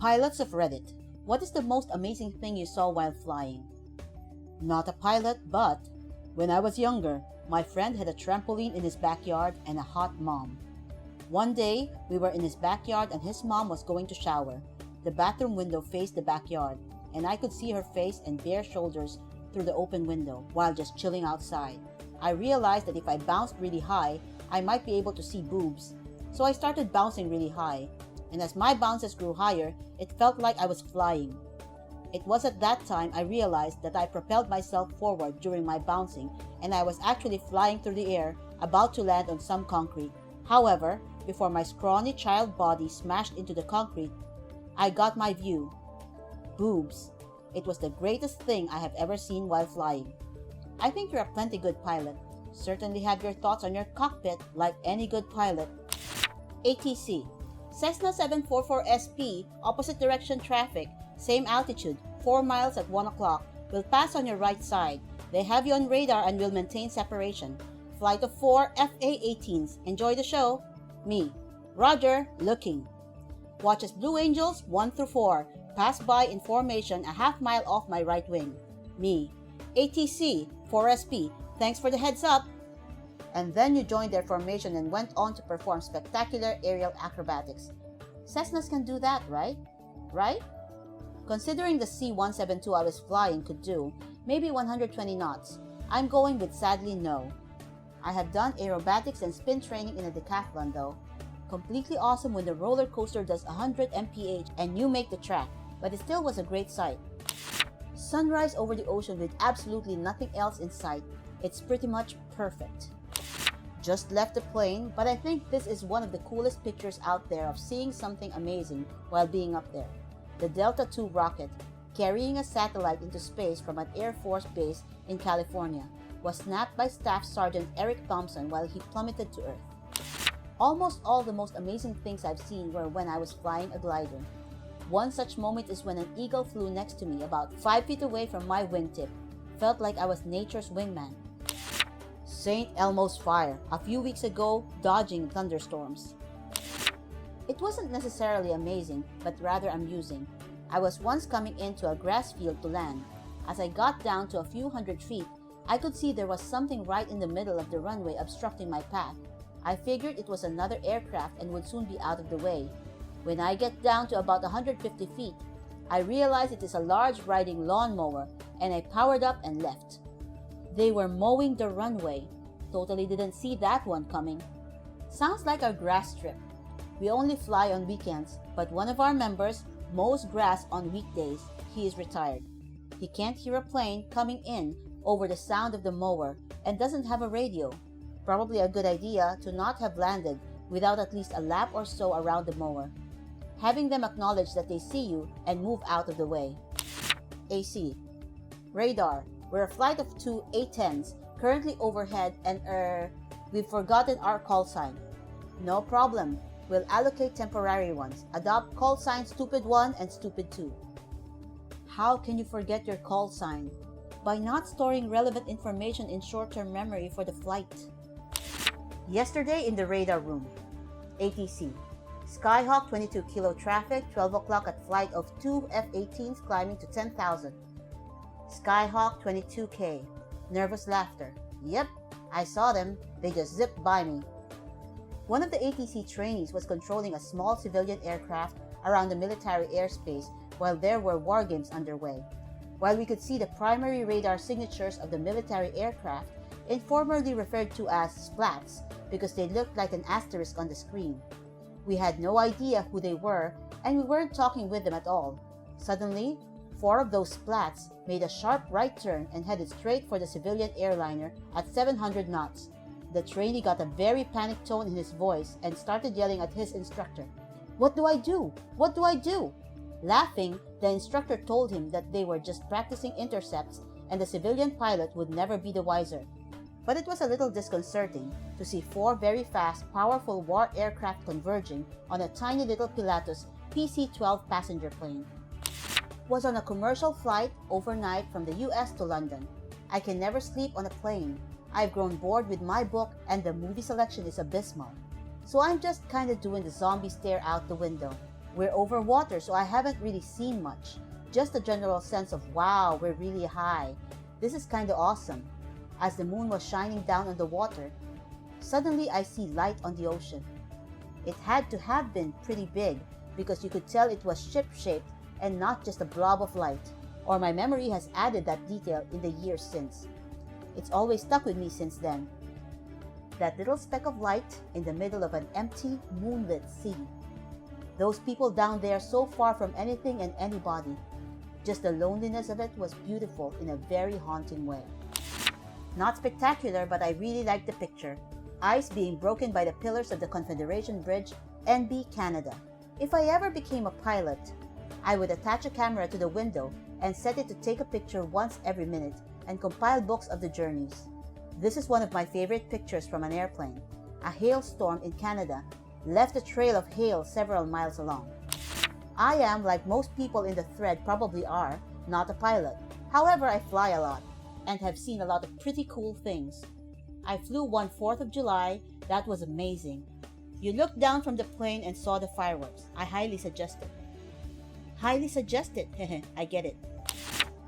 Pilots of Reddit, what is the most amazing thing you saw while flying? Not a pilot, but when I was younger, my friend had a trampoline in his backyard and a hot mom. One day, we were in his backyard and his mom was going to shower. The bathroom window faced the backyard, and I could see her face and bare shoulders through the open window while just chilling outside. I realized that if I bounced really high, I might be able to see boobs. So I started bouncing really high, and as my bounces grew higher, it felt like I was flying. It was at that time I realized that I propelled myself forward during my bouncing, and I was actually flying through the air, about to land on some concrete. However, before my scrawny child body smashed into the concrete, I got my view. Boobs. It was the greatest thing I have ever seen while flying. I think you're a plenty good pilot. Certainly have your thoughts on your cockpit like any good pilot. ATC. Cessna 744SP, opposite direction traffic, same altitude, 4 miles at 1 o'clock, will pass on your right side. They have you on radar and will maintain separation. Flight of 4 FA-18s. Enjoy the show. Me. Roger, looking. Watches Blue Angels 1 through 4. Pass by in formation a half mile off my right wing. Me. ATC 4SP. Thanks for the heads up. And then you joined their formation and went on to perform spectacular aerial acrobatics. Cessnas can do that, right? Right? Considering the C-172 I was flying could do, maybe 120 knots. I'm going with sadly no. I have done aerobatics and spin training in a decathlon though. Completely awesome when the roller coaster does 100 mph and you make the track, but it still was a great sight. Sunrise over the ocean with absolutely nothing else in sight. It's pretty much perfect. Just left the plane, but I think this is one of the coolest pictures out there of seeing something amazing while being up there. The Delta II rocket, carrying a satellite into space from an Air Force base in California, was snapped by Staff Sergeant Eric Thompson while he plummeted to Earth. Almost all the most amazing things I've seen were when I was flying a glider. One such moment is when an eagle flew next to me about 5 feet away from my wingtip. Felt like I was nature's wingman. St. Elmo's fire, a few weeks ago, dodging thunderstorms. It wasn't necessarily amazing, but rather amusing. I was once coming into a grass field to land. As I got down to a few hundred feet, I could see there was something right in the middle of the runway obstructing my path. I figured it was another aircraft and would soon be out of the way. When I get down to about 150 feet, I realized it is a large riding lawnmower, and I powered up and left. They were mowing the runway. Totally didn't see that one coming. Sounds like our grass strip. We only fly on weekends, but one of our members mows grass on weekdays. He is retired. He can't hear a plane coming in over the sound of the mower and doesn't have a radio. Probably a good idea to not have landed without at least a lap or so around the mower. Having them acknowledge that they see you and move out of the way. AC. Radar. We're a flight of 2 A-10s currently overhead and we've forgotten our call sign. No problem. We'll allocate temporary ones. Adopt call sign Stupid 1 and Stupid 2. How can you forget your call sign? By not storing relevant information in short-term memory for the flight. Yesterday in the radar room. ATC. Skyhawk 22 kilo traffic, 12 o'clock at flight of 2 F-18s climbing to 10,000. Skyhawk 22K. Nervous laughter. Yep, I saw them. They just zipped by me. One of the ATC trainees was controlling a small civilian aircraft around the military airspace while there were war games underway. While we could see the primary radar signatures of the military aircraft, informally referred to as splats because they looked like an asterisk on the screen. We had no idea who they were, and we weren't talking with them at all. Suddenly, 4 of those splats made a sharp right turn and headed straight for the civilian airliner at 700 knots. The trainee got a very panicked tone in his voice and started yelling at his instructor. "What do I do? What do I do?" Laughing, the instructor told him that they were just practicing intercepts and the civilian pilot would never be the wiser. But it was a little disconcerting to see 4 very fast, powerful war aircraft converging on a tiny little Pilatus PC-12 passenger plane. Was on a commercial flight overnight from the US to London. I can never sleep on a plane. I've grown bored with my book and the movie selection is abysmal. So I'm just kinda doing the zombie stare out the window. We're over water, so I haven't really seen much. Just a general sense of, wow, we're really high. This is kinda awesome. As the moon was shining down on the water, suddenly I see light on the ocean. It had to have been pretty big because you could tell it was ship-shaped and not just a blob of light. Or my memory has added that detail in the years since. It's always stuck with me since then. That little speck of light in the middle of an empty, moonlit sea. Those people down there so far from anything and anybody. Just the loneliness of it was beautiful in a very haunting way. Not spectacular, but I really liked the picture. Ice being broken by the pillars of the Confederation Bridge, NB, Canada. If I ever became a pilot, I would attach a camera to the window and set it to take a picture once every minute and compile books of the journeys. This is one of my favorite pictures from an airplane. A hailstorm in Canada left a trail of hail several miles along. I am, like most people in the thread probably are, not a pilot. However, I fly a lot and have seen a lot of pretty cool things. I flew one 4th of July. That was amazing. You looked down from the plane and saw the fireworks. I highly suggest it. Highly suggested. I get it.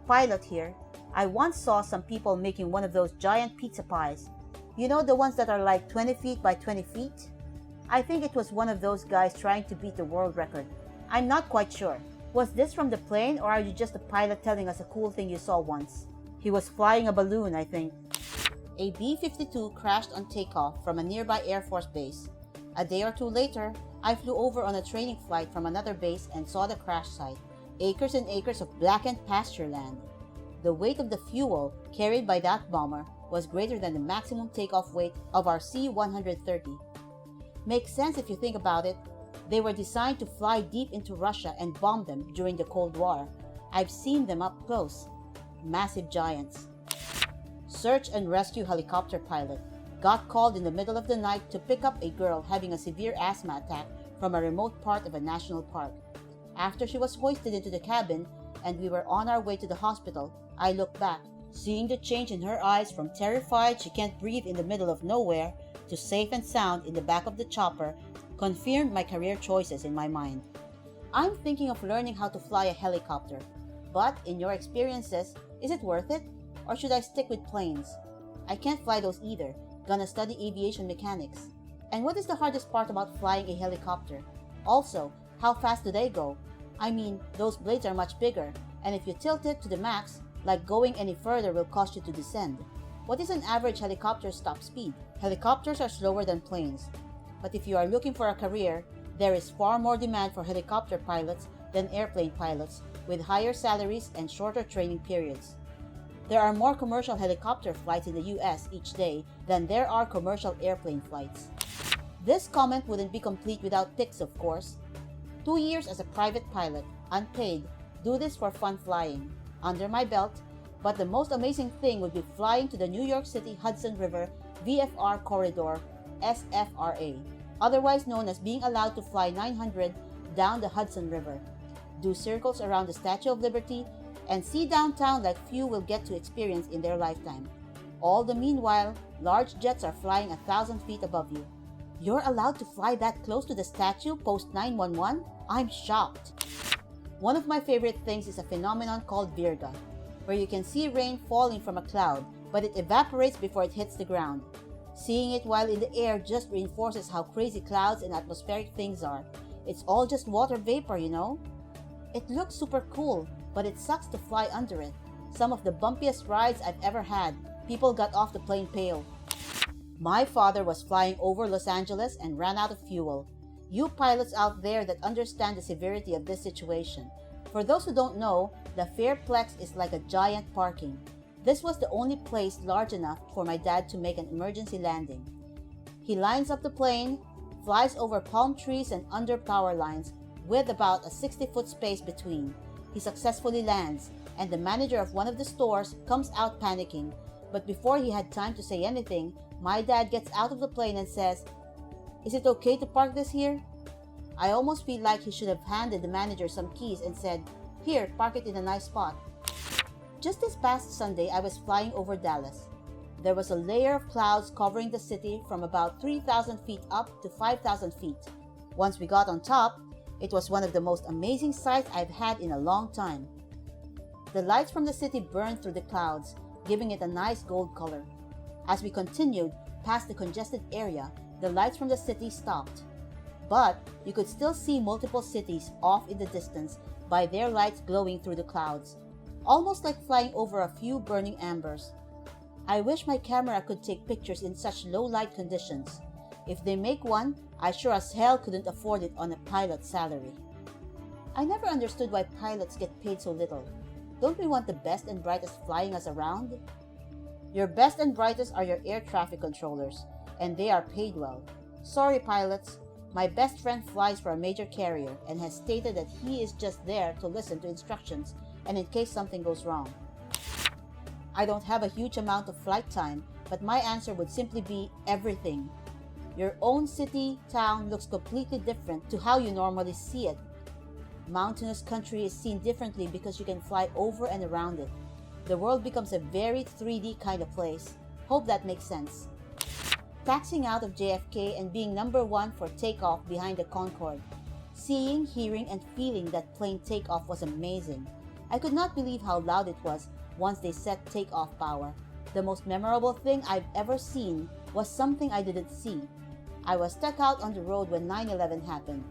Pilot here. I once saw some people making one of those giant pizza pies. You know, the ones that are like 20 feet by 20 feet? I think it was one of those guys trying to beat the world record. I'm not quite sure. Was this from the plane, or are you just a pilot telling us a cool thing you saw once? He was flying a balloon, I think. A B-52 crashed on takeoff from a nearby Air Force base. A day or two later, I flew over on a training flight from another base and saw the crash site. Acres and acres of blackened pasture land. The weight of the fuel carried by that bomber was greater than the maximum takeoff weight of our C-130. Makes sense if you think about it. They were designed to fly deep into Russia and bomb them during the Cold War. I've seen them up close. Massive giants. Search and rescue helicopter pilot got called in the middle of the night to pick up a girl having a severe asthma attack from a remote part of a national park. After she was hoisted into the cabin and we were on our way to the hospital, I looked back, seeing the change in her eyes from terrified she can't breathe in the middle of nowhere to safe and sound in the back of the chopper confirmed my career choices in my mind. I'm thinking of learning how to fly a helicopter, but in your experiences, is it worth it? Or should I stick with planes? I can't fly those either, gonna study aviation mechanics. And what is the hardest part about flying a helicopter? Also, how fast do they go? I mean, those blades are much bigger, and if you tilt it to the max, like going any further will cause you to descend. What is an average helicopter's top speed? Helicopters are slower than planes. But if you are looking for a career, there is far more demand for helicopter pilots than airplane pilots, with higher salaries and shorter training periods. There are more commercial helicopter flights in the US each day than there are commercial airplane flights. This comment wouldn't be complete without pics, of course. 2 years as a private pilot, unpaid, do this for fun flying, under my belt, but the most amazing thing would be flying to the New York City Hudson River VFR Corridor, SFRA, otherwise known as being allowed to fly 900 down the Hudson River, do circles around the Statue of Liberty, and see downtown like few will get to experience in their lifetime. All the meanwhile, large jets are flying 1,000 feet above you. You're allowed to fly that close to the statue post 911? I'm shocked. One of my favorite things is a phenomenon called virga, where you can see rain falling from a cloud, but it evaporates before it hits the ground. Seeing it while in the air just reinforces how crazy clouds and atmospheric things are. It's all just water vapor, you know? It looks super cool, but it sucks to fly under it. Some of the bumpiest rides I've ever had. People got off the plane pale. My father was flying over Los Angeles and ran out of fuel. You pilots out there that understand the severity of this situation. For those who don't know, the Fairplex is like a giant parking. This was the only place large enough for my dad to make an emergency landing. He lines up the plane, flies over palm trees and under power lines with about a 60-foot space between. He successfully lands, and the manager of one of the stores comes out panicking. But before he had time to say anything, my dad gets out of the plane and says, "Is it okay to park this here?" I almost feel like he should have handed the manager some keys and said, "Here, park it in a nice spot." Just this past Sunday, I was flying over Dallas. There was a layer of clouds covering the city from about 3,000 feet up to 5,000 feet. Once we got on top, It was one of the most amazing sights I've had in a long time. The lights from the city burned through the clouds, giving it a nice gold color. As we continued past the congested area, the lights from the city stopped. But you could still see multiple cities off in the distance by their lights glowing through the clouds, almost like flying over a few burning embers. I wish my camera could take pictures in such low light conditions. If they make one, I sure as hell couldn't afford it on a pilot's salary. I never understood why pilots get paid so little. Don't we want the best and brightest flying us around? Your best and brightest are your air traffic controllers, and they are paid well. Sorry, pilots. My best friend flies for a major carrier and has stated that he is just there to listen to instructions and in case something goes wrong. I don't have a huge amount of flight time, but my answer would simply be everything. Your own city, town looks completely different to how you normally see it. Mountainous country is seen differently because you can fly over and around it. The world becomes a very 3D kind of place. Hope that makes sense. Taxiing out of JFK and being number one for takeoff behind the Concorde. Seeing, hearing, and feeling that plane takeoff was amazing. I could not believe how loud it was once they set takeoff power. The most memorable thing I've ever seen was something I didn't see. I was stuck out on the road when 9/11 happened.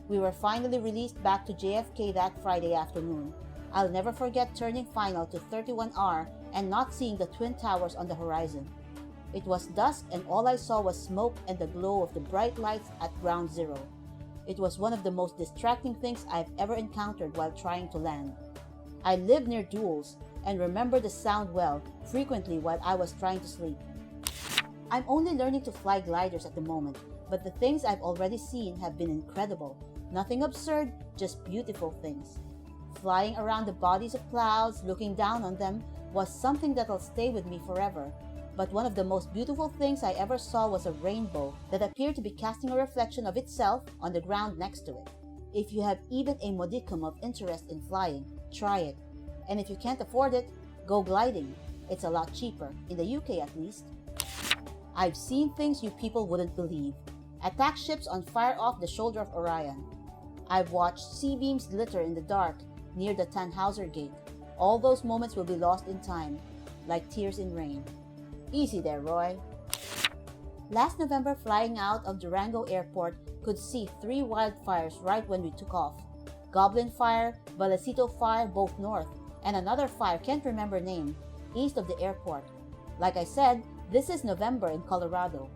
We were finally released back to JFK that Friday afternoon. I'll never forget turning final to 31R and not seeing the Twin Towers on the horizon. It was dusk and all I saw was smoke and the glow of the bright lights at Ground Zero. It was one of the most distracting things I've ever encountered while trying to land. I live near duels and remember the sound well, frequently while I was trying to sleep. I'm only learning to fly gliders at the moment, but the things I've already seen have been incredible. Nothing absurd, just beautiful things. Flying around the bodies of clouds, looking down on them, was something that'll stay with me forever. But one of the most beautiful things I ever saw was a rainbow that appeared to be casting a reflection of itself on the ground next to it. If you have even a modicum of interest in flying, try it. And if you can't afford it, go gliding. It's a lot cheaper, in the UK at least. I've seen things you people wouldn't believe. Attack ships on fire off the shoulder of Orion. I've watched C-beams glitter in the dark near the Tannhauser Gate. All those moments will be lost in time, like tears in rain. Easy there, Roy. Last November, flying out of Durango Airport, could see 3 wildfires right when we took off. Goblin Fire, Vallecito Fire, both north, and another fire, can't remember name, east of the airport. Like I said, this is November in Colorado.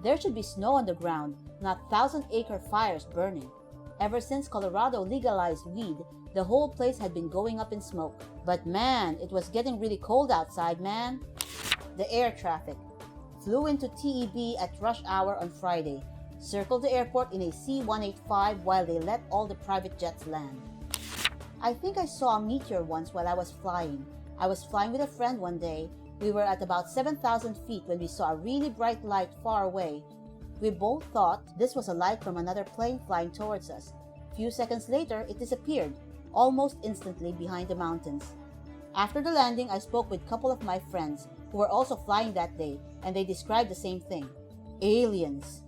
There should be snow on the ground, not 1,000-acre fires burning. Ever since Colorado legalized weed, the whole place had been going up in smoke. But man, it was getting really cold outside, man. The air traffic. Flew into TEB at rush hour on Friday. Circled the airport in a C-185 while they let all the private jets land. I think I saw a meteor once while I was flying. I was flying with a friend one day. We were at about 7,000 feet when we saw a really bright light far away. We both thought this was a light from another plane flying towards us. Few seconds later, it disappeared, almost instantly behind the mountains. After the landing, I spoke with a couple of my friends who were also flying that day, and they described the same thing. Aliens.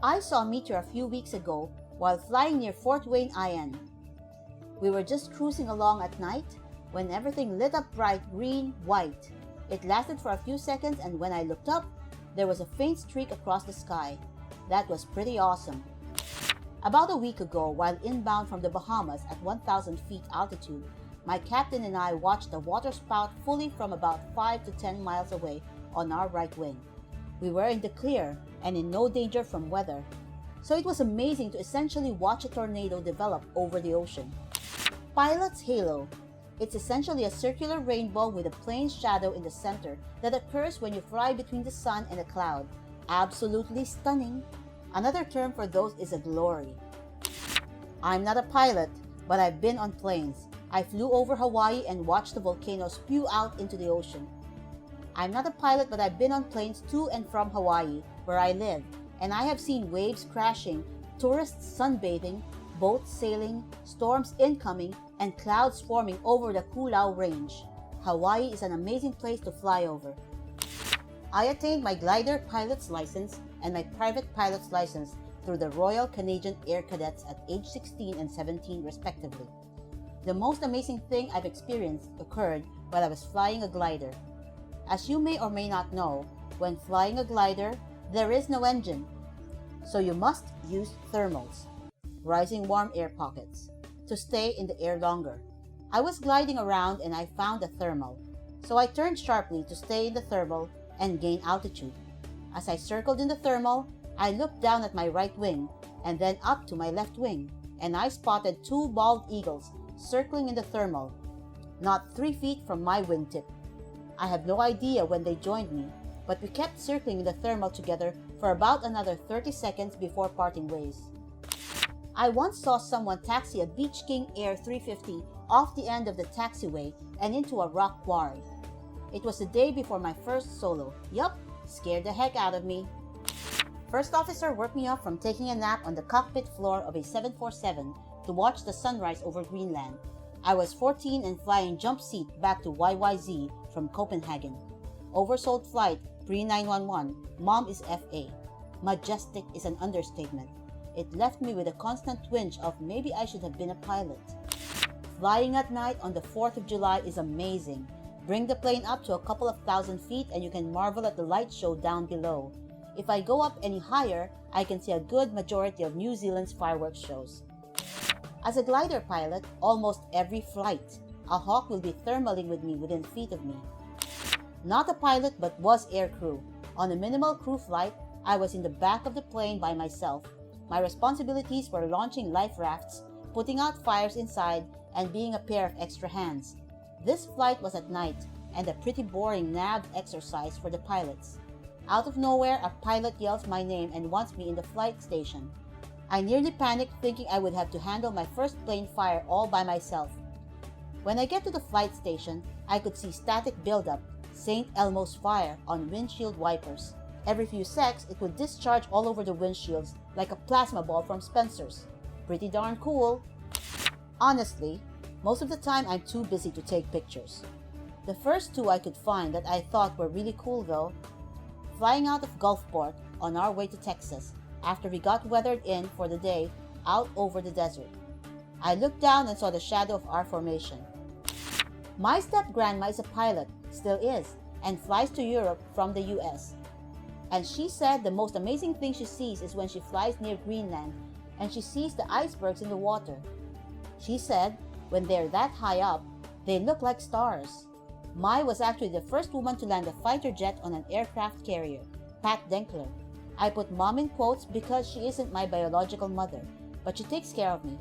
I saw a meteor a few weeks ago while flying near Fort Wayne, IN. We were just cruising along at night when everything lit up bright green, white. It lasted for a few seconds, and when I looked up, there was a faint streak across the sky. That was pretty awesome. About a week ago, while inbound from the Bahamas at 1,000 feet altitude, my captain and I watched a waterspout fully from about 5 to 10 miles away on our right wing. We were in the clear and in no danger from weather, so it was amazing to essentially watch a tornado develop over the ocean. Pilot's halo. It's essentially a circular rainbow with a plane's shadow in the center that occurs when you fly between the sun and a cloud. Absolutely stunning. Another term for those is a glory. I'm not a pilot, but I've been on planes. I flew over Hawaii and watched the volcano spew out into the ocean. I'm not a pilot, but I've been on planes to and from Hawaii, where I live, and I have seen waves crashing, tourists sunbathing, boats sailing, storms incoming, and clouds forming over the Koolau Range. Hawaii is an amazing place to fly over. I attained my glider pilot's license and my private pilot's license through the Royal Canadian Air Cadets at age 16 and 17 respectively. The most amazing thing I've experienced occurred while I was flying a glider. As you may or may not know, when flying a glider, there is no engine, so you must use thermals, rising warm air pockets, to stay in the air longer. I was gliding around and I found a thermal, so I turned sharply to stay in the thermal and gain altitude. As I circled in the thermal, I looked down at my right wing and then up to my left wing, and I spotted two bald eagles circling in the thermal, not 3 feet from my wingtip. I have no idea when they joined me, but we kept circling in the thermal together for about another 30 seconds before parting ways. I once saw someone taxi a Beach King Air 350 off the end of the taxiway and into a rock quarry. It was the day before my first solo. Yup, scared the heck out of me. First officer woke me up from taking a nap on the cockpit floor of a 747 to watch the sunrise over Greenland. I was 14 and flying jump seat back to YYZ from Copenhagen. Oversold flight, pre-911, mom is FA. Majestic is an understatement. It left me with a constant twinge of maybe I should have been a pilot. Flying at night on the 4th of July is amazing. Bring the plane up to a couple of thousand feet and you can marvel at the light show down below. If I go up any higher, I can see a good majority of New Zealand's fireworks shows. As a glider pilot, almost every flight, a hawk will be thermaling with me within feet of me. Not a pilot but was aircrew. On a minimal crew flight, I was in the back of the plane by myself. My responsibilities were launching life rafts, putting out fires inside, and being a pair of extra hands. This flight was at night, and a pretty boring nav exercise for the pilots. Out of nowhere, a pilot yells my name and wants me in the flight station. I nearly panicked thinking I would have to handle my first plane fire all by myself. When I get to the flight station, I could see static buildup, St. Elmo's fire, on windshield wipers. Every few secs, it would discharge all over the windshields like a plasma ball from Spencer's. Pretty darn cool. Honestly, most of the time I'm too busy to take pictures. The first two I could find that I thought were really cool though. Flying out of Gulfport on our way to Texas after we got weathered in for the day out over the desert. I looked down and saw the shadow of our formation. My step-grandma is a pilot, still is, and flies to Europe from the US. And she said the most amazing thing she sees is when she flies near Greenland and she sees the icebergs in the water. She said when they're that high up, they look like stars. Mai was actually the first woman to land a fighter jet on an aircraft carrier, Pat Denkler. I put mom in quotes because she isn't my biological mother, but she takes care of me.